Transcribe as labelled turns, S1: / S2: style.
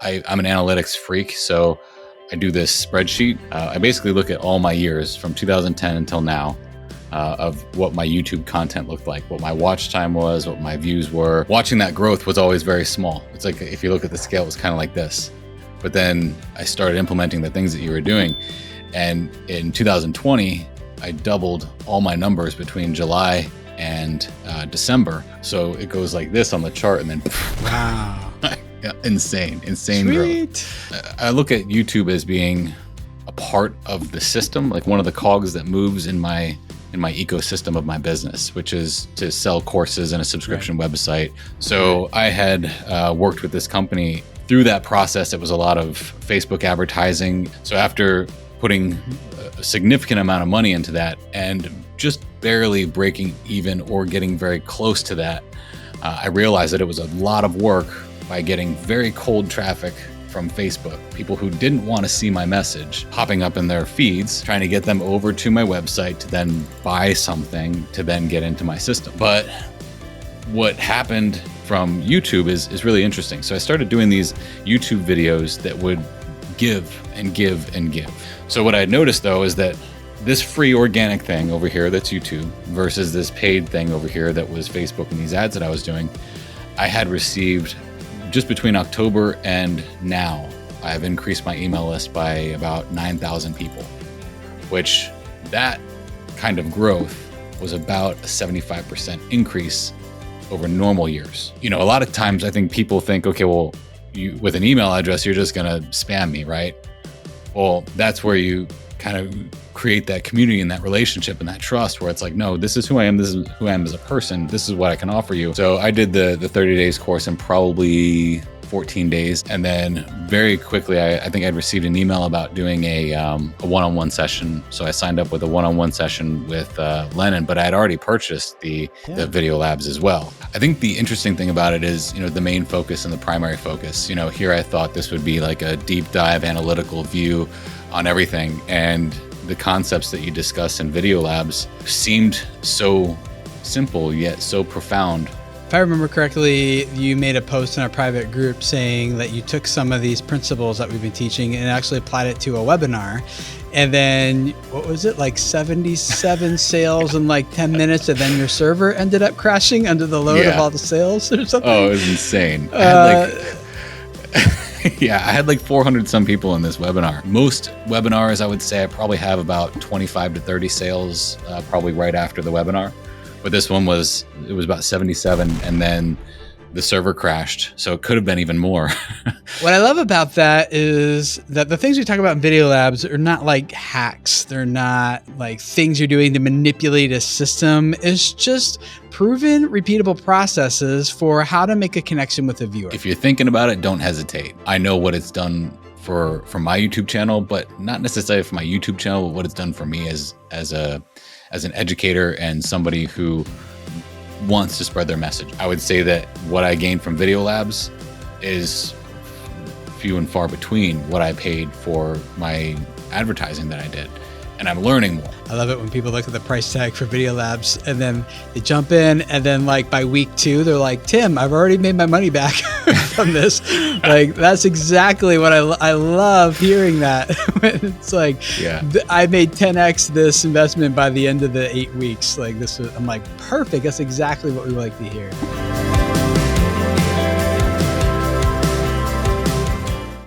S1: I'm an analytics freak, so I do this spreadsheet. I basically look at all my years from 2010 until now of what my YouTube content looked like, what my watch time was, what my views were. Watching that growth was always very small. It's like, if you look at the scale, it was kind of like this. But then I started implementing the things that you were doing. And in 2020, I doubled all my numbers between July and December. So it goes like this on the chart, and then
S2: wow.
S1: insane
S2: Sweet.
S1: growth. I look at YouTube as being a part of the system, like one of the cogs that moves in my ecosystem of my business, which is to sell courses and a subscription website. So I had worked with this company. Through that process, it was a lot of Facebook advertising. So after putting a significant amount of money into that and just barely breaking even or getting very close to that, I realized that it was a lot of work by getting very cold traffic from Facebook, people who didn't want to see my message popping up in their feeds, trying to get them over to my website to then buy something to then get into my system. But what happened from YouTube is really interesting. So I started doing these YouTube videos that would give and give and give. So what I noticed though is that this free organic thing over here, that's YouTube, versus this paid thing over here that was Facebook and these ads that I was doing, I had received just between October and now, I have increased my email list by about 9,000 people, which that kind of growth was about a 75% increase over normal years. You know, a lot of times I think people think, okay, well, you with an email address, you're just gonna spam me, right? Well, that's where you kind of create that community and that relationship and that trust where it's like, no, this is who I am. This is who I am as a person. This is what I can offer you. So I did the 30 days course in probably 14 days. And then very quickly, I think I'd received an email about doing a one-on-one session. So I signed up with a one-on-one session with Lennon, but I had already purchased the Video Labs as well. I think the interesting thing about it is, you know, the main focus and the primary focus. You know, here I thought this would be like a deep dive analytical view on everything. And the concepts that you discuss in Video Labs seemed so simple, yet so profound.
S2: If I remember correctly, you made a post in our private group saying that you took some of these principles that we've been teaching and actually applied it to a webinar. And then, what was it, like 77 sales in like 10 minutes, and then your server ended up crashing under the load of all the sales or something?
S1: Oh, it was insane. I had I had like 400 some people in this webinar. Most webinars, I would say I probably have about 25 to 30 sales probably right after the webinar. But this one was about 77, and then the server crashed. So it could have been even more.
S2: What I love about that is that the things we talk about in Video Labs are not like hacks. They're not like things you're doing to manipulate a system. It's just proven, repeatable processes for how to make a connection with a viewer.
S1: If you're thinking about it, don't hesitate. I know what it's done for my YouTube channel, but not necessarily for my YouTube channel, but what it's done for me as an educator and somebody who wants to spread their message. I would say that what I gained from Video Labs is few and far between what I paid for my advertising that I did. And I'm learning more.
S2: I love it when people look at the price tag for Video Labs and then they jump in, and then like by week 2, they're like, Tim, I've already made my money back from this. Like, that's exactly what I love hearing that. It's like, I made 10x this investment by the end of the 8 weeks. Like I'm like, perfect. That's exactly what we like to hear.